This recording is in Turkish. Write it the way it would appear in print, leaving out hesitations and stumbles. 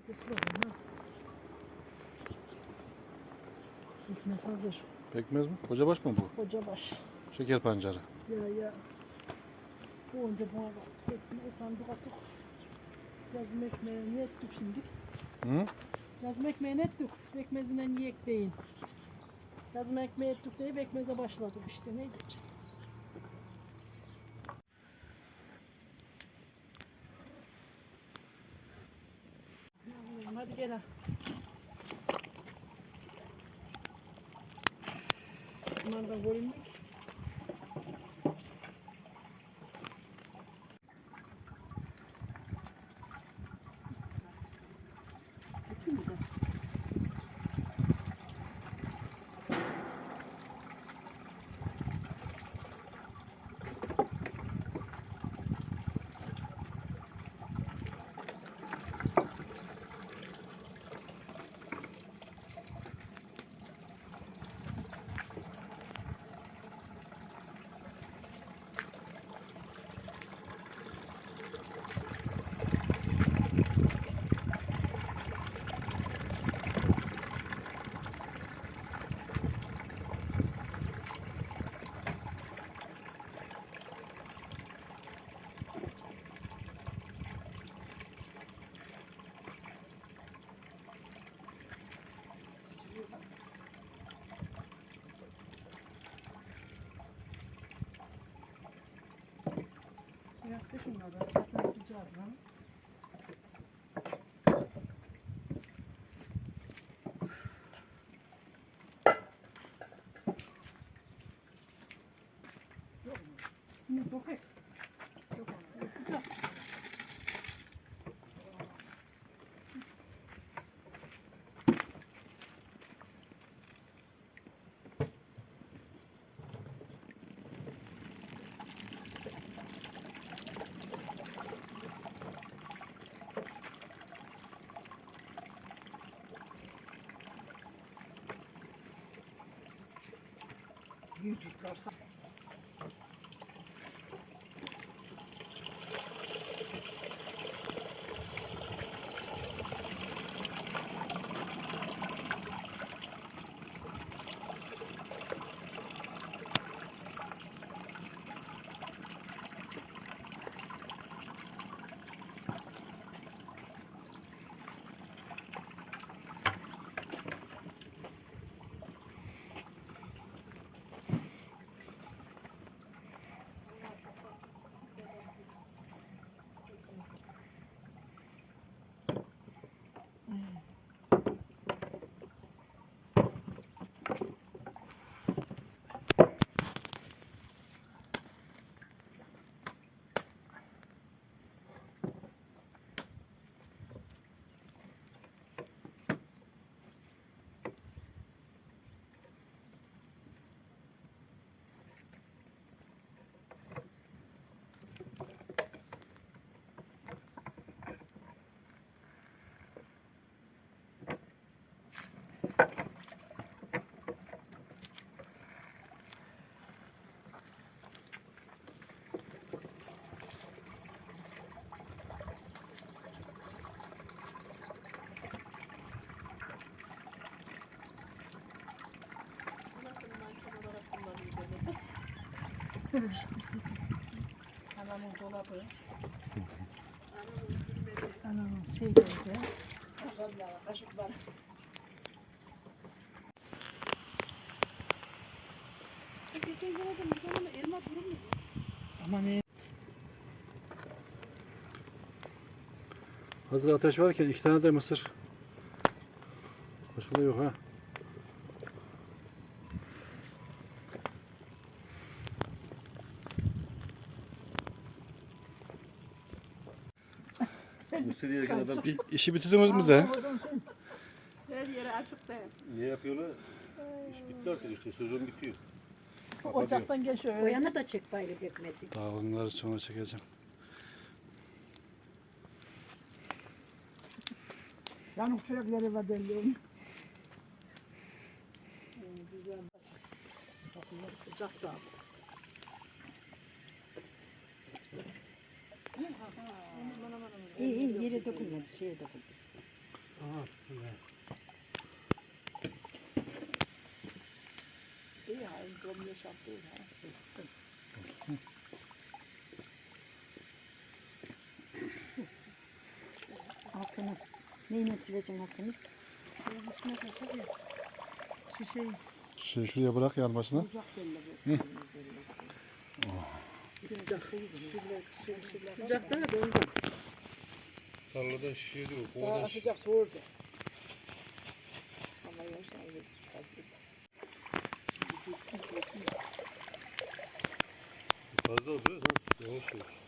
Getir. Pekmez hazır. Pekmez mi? Kocabaş mı bu? Kocabaş. Şeker pancarı. Ya. Bu önce buna bak. Ekmeği sandık atık. Yazım ekmeği ne ettik şimdi? Hı? Yazım ekmeği ne ettik? Pekmezinden yiyek deyin. Yazım ekmeği ettik deyip pekmeze başladık işte. Ne diyeceğim? Hadi gel. Bunlardan görünmüyor ki. Geçeyim mi de? Yaktı şunları. Zaten sıcak lan. Yok. Yok ona. Sıcak. Yüzükler. Anamın dolabı. Anamın şeyleri. Kaşıklar. Geçen gün de mükemmel elma durmuyor. Aman ne? Hazır ateş varken 2 tane de mısır. Başka da yok ha. Mısır yerken adam işi bitirdiniz mi de? Her yere açık da. Ne yapıyorlar? İş bitti artık işte sezon bitiyor. Ocaktan gel şöyle. O yana da çek bayrağı ekmesi. Daha onları sonra çekeceğim. Yanık çörekleri var belli. Güzel. Bakımları sıcak da. İyi yere dokunmadı, şeye dokundu. Aha. güzel. İyi hayır, domluyor şaptı. Altını. Neyle sileceksin altını? Şey üstüne koysak ya. Şişeyi. Şey şuraya bırak yanmasına. Uzak belli bu. Sıcakta da dondu. Tarlada şişeydi o. Daha Kovada sıcak soğurdu. Ama yaştan öyle fazla oluyor. Ha? Yavaş yavaş.